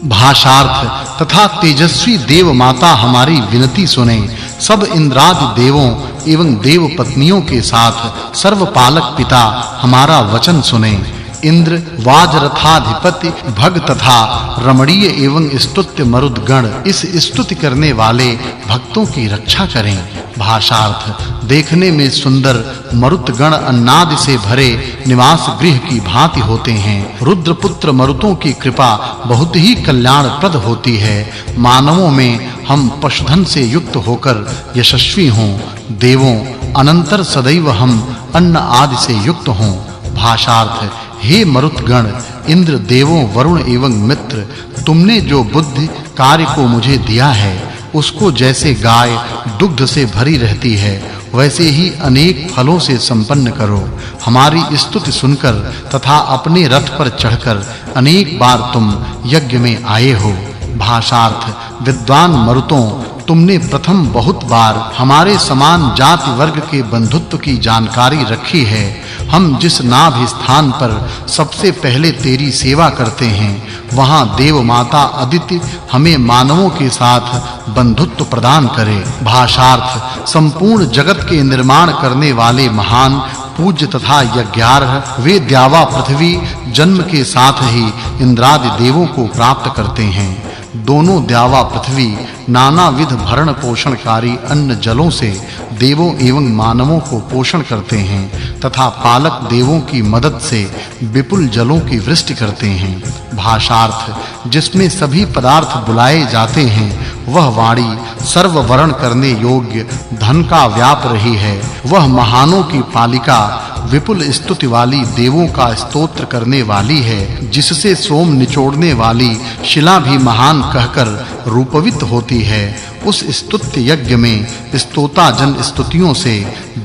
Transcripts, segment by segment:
भाषार्थ तथा तेजस्वी देव माता हमारी विनती सुने। सब इंद्रादि देवों एवं देव पत्नियों के साथ सर्वपालक पिता हमारा वचन सुने। इंद्र वाजरथाधिपति भग तथा रमणीय एवं स्तुत्य मरुदगण इस स्तुति करने वाले भक्तों की रक्षा करें। भाषार्थ देखने में सुंदर मरुतगण अन्नादि से भरे निवास गृह की भांति होते हैं। रुद्रपुत्र मरुतों की कृपा बहुत ही कल्याणप्रद होती है। मानवों में हम पशुधन से युक्त होकर यशस्वी हों, देवों अनंतर सदैव हम अन्न आदि से युक्त हों। भाषार्थ हे मरुतगण, इंद्र देवों वरुण एवं मित्र, तुमने जो बुद्धि कार्य को मुझे दिया है उसको जैसे गाय दुग्ध से भरी रहती है वैसे ही अनेक फलों से संपन्न करो। हमारी स्तुति सुनकर तथा अपने रथ पर चढ़कर अनेक बार तुम यज्ञ में आए हो। भाषार्थ विद्वान मरुतों, तुमने प्रथम बहुत बार हमारे समान जाति वर्ग के बंधुत्व की जानकारी रखी है। हम जिस नाभि स्थान पर सबसे पहले तेरी सेवा करते हैं वहां देव माता अदिति हमें मानवों के साथ बंधुत्व प्रदान करे। भाषार्थ संपूर्ण जगत के निर्माण करने वाले महान पूज्य तथा यज्ञार्ह वे द्यावा पृथ्वी जन्म के साथ ही इंद्रादि देवों को प्राप्त करते हैं। दोनों द्यावा पृथ्वी नानाविध भरण पोषणकारी अन्न जलों से देवों एवं मानवों को पोषण करते हैं तथा पालक देवों की मदद से विपुल जलों की वृष्टि करते हैं। भाषार्थ जिसमें सभी पदार्थ बुलाए जाते हैं वह वाणी सर्व वर्ण करने योग्य धन का व्याप रही है। वह महानों की पालिका विपुल स्तुति वाली देवों का स्तोत्र करने वाली है, जिससे सोम निचोड़ने वाली शिला भी महान कहकर रूपवित होती है। उस स्तुत्य यज्ञ में स्तोता जन स्तुतियों से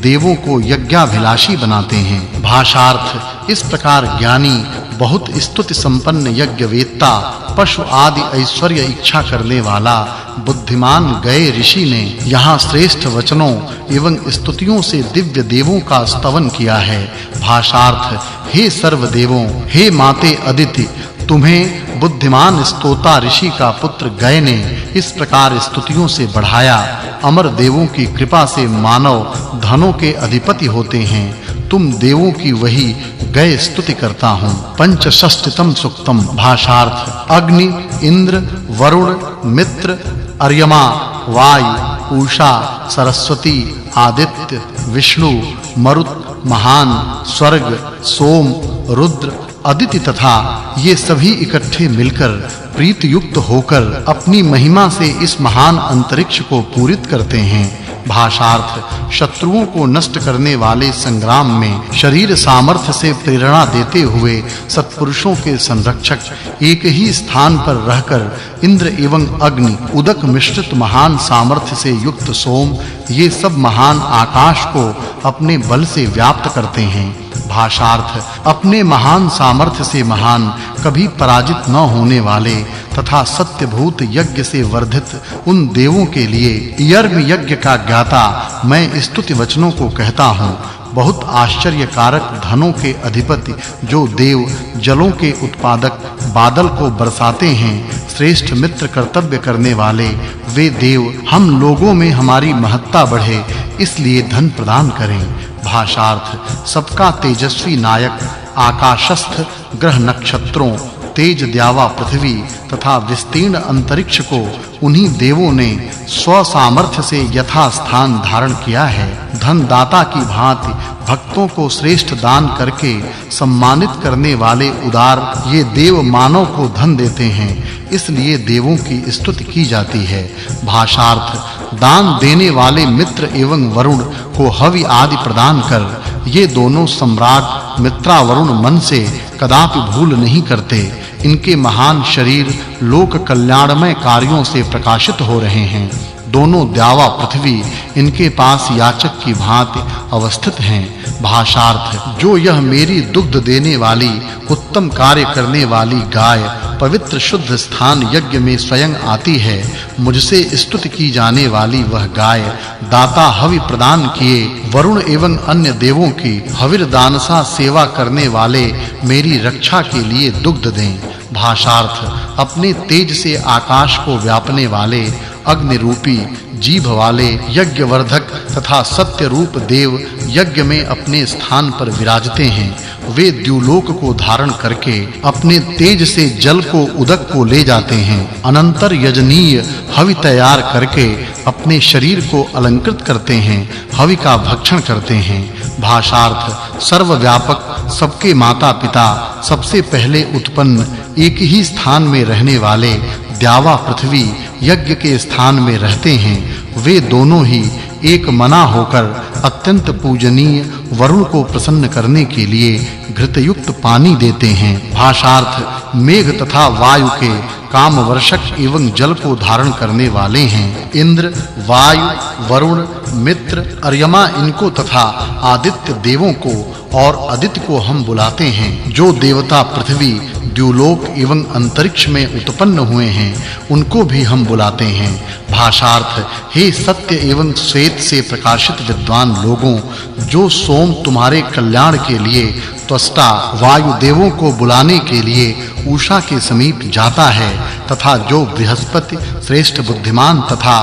देवों को यज्ञाभिलाषी बनाते हैं। भाषार्थ इस प्रकार ज्ञानी बहुत स्तुति संपन्न यज्ञवेत्ता पशु आदि ऐश्वर्य इच्छा करने वाला बुद्धिमान गए ऋषि ने यहाँ श्रेष्ठ वचनों एवं स्तुतियों से दिव्य देवों का स्तवन किया है। भाषार्थ हे सर्व देवों, हे माते अदिति, तुम्हें बुद्धिमान स्तोता ऋषि का पुत्र गय ने इस प्रकार स्तुतियों से बढ़ाया। अमर देवों की कृपा से मानव धनों के अधिपति होते हैं। तुम देवों की वही गय स्तुति करता हूँ। पंचषष्टितम सुक्तम। भाषार्थ अग्नि, इंद्र, वरुण, मित्र, अर्यमा, वायु, उषा, सरस्वती, आदित्य, विष्णु, मरुत, महान, स्वर्ग, सोम, रुद्र, अदिति तथा ये सभी इकट्ठे मिलकर प्रीति युक्त होकर अपनी महिमा से इस महान अंतरिक्ष को पूरित करते हैं। भाषार्थ शत्रुओं को नष्ट करने वाले संग्राम में शरीर सामर्थ्य से प्रेरणा देते हुए सत्पुरुषों के संरक्षक एक ही स्थान पर रहकर इंद्र एवं अग्नि, उदक मिश्रित महान सामर्थ्य से युक्त सोम, ये सब महान आकाश को अपने बल से व्याप्त करते हैं। भाषार्थ अपने महान सामर्थ्य से महान, कभी पराजित न होने वाले तथा सत्यभूत यज्ञ से वर्धित उन देवों के लिए यर्म यज्ञ का ज्ञाता मैं स्तुति वचनों को कहता हूँ। बहुत आश्चर्यकारक धनों के अधिपति जो देव जलों के उत्पादक बादल को बरसाते हैं, श्रेष्ठ मित्र कर्तव्य करने वाले वे देव हम लोगों में हमारी महत्ता बढ़े इसलिए धन प्रदान करें। भाषार्थ सबका तेजस्वी नायक आकाशस्थ ग्रह नक्षत्रों, तेज द्यावा पृथ्वी तथा विस्तीर्ण अंतरिक्ष को उन्हीं देवों ने स्व सामर्थ्य से यथा स्थान धारण किया है। धन दाता की भांति भक्तों को श्रेष्ठ दान करके सम्मानित करने वाले उदार ये देव मानव को धन देते हैं, इसलिए देवों की स्तुति की जाती है। भाषार्थ दान देने वाले मित्र एवं वरुण को हवि आदि प्रदान कर ये दोनों सम्राट मित्रा वरुण मन से कदापि भूल नहीं करते। इनके महान शरीर लोक कल्याणमय कार्यों से प्रकाशित हो रहे हैं। दोनों द्यावा पृथ्वी इनके पास याचक की भांति अवस्थित हैं। भाषार्थ जो यह मेरी दुग्ध देने वाली उत्तम कार्य करने वाली गाय पवित्र शुद्ध स्थान यज्ञ में स्वयं आती है, मुझसे स्तुति की जाने वाली वह गाय दाता हवि प्रदान किए वरुण एवं अन्य देवों की हविर दानसा सेवा करने वाले मेरी रक्षा के लिए दुग्ध दें। भाषार्थ अपने तेज से आकाश को व्यापने वाले अग्नि रूपी जीभ वाले यज्ञवर्धक तथा सत्य रूप देव यज्ञ में अपने स्थान पर विराजते हैं। वे द्युलोक को धारण करके अपने तेज से जल को उदक को ले जाते हैं। अनंतर यजनीय हवि तैयार करके अपने शरीर को अलंकृत करते हैं, हवि का भक्षण करते हैं। भाषार्थ सर्वव्यापक सबके माता पिता सबसे पहले उत्पन्न एक ही स्थान में रहने वाले द्यावा पृथ्वी यज्ञ के स्थान में रहते हैं। वे दोनों ही एक मना होकर अत्यंत पूजनीय वरुण को प्रसन्न करने के लिए घृतयुक्त पानी देते हैं। भाषार्थ मेघ तथा वायु के काम वर्षक एवं जल को धारण करने वाले हैं। इंद्र, वायु, वरुण, मित्र, अर्यमा इनको तथा आदित्य देवों को और आदित्य को हम बुलाते हैं। जो देवता पृथ्वी, द्युलोक एवं अंतरिक्ष में उत्पन्न हुए हैं, उनको भी हम बुलाते हैं। भाषार्थ हे सत्य एवं श्वेत से प्रकाशित विद्वान लोगों, जो सोम तुम्हारे कल्याण के लिए त्वष्टा वायु देवों को बुलाने के लिए उषा के समीप जाता है तथा जो बृहस्पति श्रेष्ठ बुद्धिमान तथा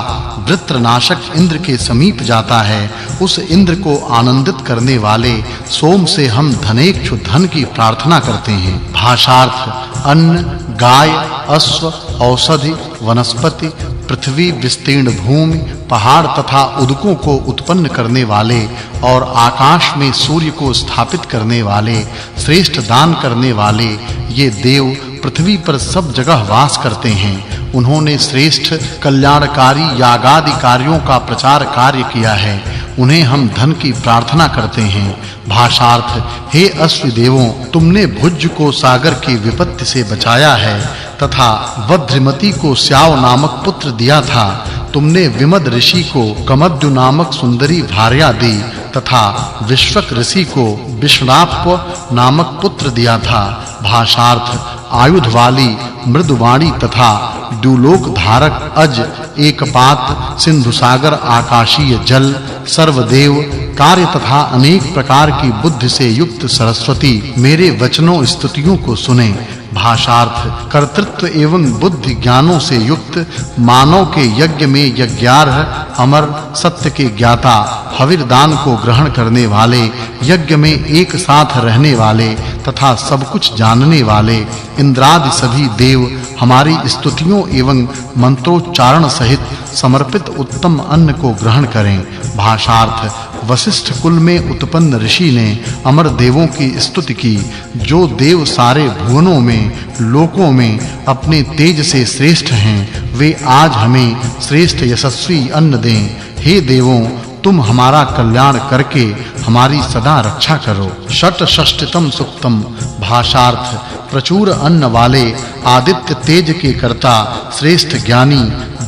वृत्रनाशक इंद्र के समीप जाता है, उस इंद्र को आनंदित करने वाले सोम से हम धनेक्षु धन की प्रार्थना करते हैं। भाषार्थ अन्न, गाय, अश्व, औषधि, वनस्पति, पृथ्वी, विस्तीर्ण भूमि, पहाड़ तथा उदकों को उत्पन्न करने वाले और आकाश में सूर्य को स्थापित करने वाले, श्रेष्ठ दान करने वाले ये देव पृथ्वी पर सब जगह वास करते हैं। उन्होंने श्रेष्ठ कल्याणकारी यागादि कार्यों का प्रचार कार्य किया है। उन्हें हम धन की प्रार्थना करते हैं। भाषार्थ हे अश्व देवों, तुमने भुज को सागर की विपत्ति से बचाया है तथा वध्रिमती को स्याव नामक पुत्र दिया था। तुमने विमद ऋषि को कमद्यु नामक सुंदरी भार्या दी तथा विश्वक ऋषि को विष्णाप नामक पुत्र दिया था। भाषार्थ आयुध वाली मृदुवाणी तथा द्युलोक धारक अज, एकपात, सिंधु सागर, आकाशीय जल, सर्वदेव, कार्य तथा अनेक प्रकार की बुद्धि से युक्त सरस्वती मेरे वचनों स्तुतियों को सुने। भाषार्थ कर्तृत्व एवं बुद्धि ज्ञानों से युक्त मानव के यज्ञ में यज्ञार्ह अमर सत्य के ज्ञाता, हविर्दान को ग्रहण करने वाले, यज्ञ में एक साथ रहने वाले तथा सब कुछ जानने वाले इंद्रादि सभी देव हमारी स्तुतियों एवं मंत्रोच्चारण सहित समर्पित उत्तम अन्न को ग्रहण करें। भाषार्थ वशिष्ठ कुल में उत्पन्न ऋषि ने अमर देवों की स्तुति की। जो देव सारे भुवनों में, लोकों में अपने तेज से श्रेष्ठ हैं, वे आज हमें श्रेष्ठ यशस्वी अन्न दें। हे देवों, तुम हमारा कल्याण करके हमारी सदा रक्षा करो। षट्षष्टितम सुक्तम। भाषार्थ प्रचुर अन्न वाले आदित्य तेज के कर्ता श्रेष्ठ ज्ञानी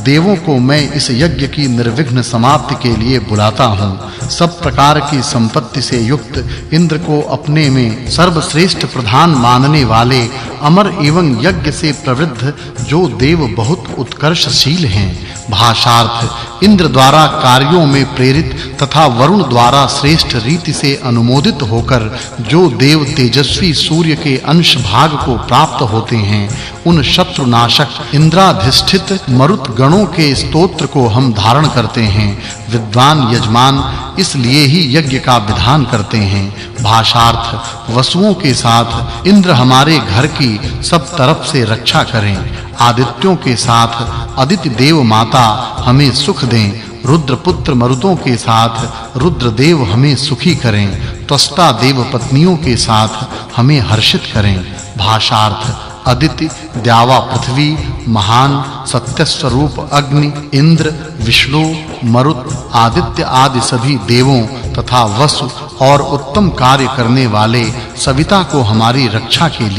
देवों को मैं इस यज्ञ की निर्विघ्न समाप्ति के लिए बुलाता हूँ। सब प्रकार की संपत्ति से युक्त इंद्र को अपने में सर्वश्रेष्ठ प्रधान मानने वाले अमर एवं यज्ञ से प्रवृद्ध जो देव बहुत उत्कर्षशील हैं। भाषार्थ इंद्र द्वारा कार्यों में प्रेरित तथा वरुण द्वारा श्रेष्ठ रीति से अनुमोदित होकर जो देव तेजस्वी सूर्य के अंश भाग को प्राप्त होते हैं, उन शत्रुनाशक इंद्राधिष्ठित मरुत गणों के स्तोत्र को हम धारण करते हैं। विद्वान यजमान इसलिए ही यज्ञ का विधान करते हैं। भाषार्थ वसुओं के साथ इंद्र हमारे घर की सब तरफ से रक्षा करें। आदित्यों के साथ अदिति देव माता हमें सुख दें। रुद्र पुत्र मरुतों के साथ रुद्र देव हमें सुखी करें। त्वष्टा देव पत्नियों के साथ हमें हर्षित करें। भाषार्थ अदिति, द्यावा पृथ्वी, महान सत्य स्वरूप अग्नि, इंद्र, विष्णु, मरुत, आदित्य आदि सभी देवों तथा वसु और उत्तम कार्य करने वाले सविता को हमारी रक्षा के लिए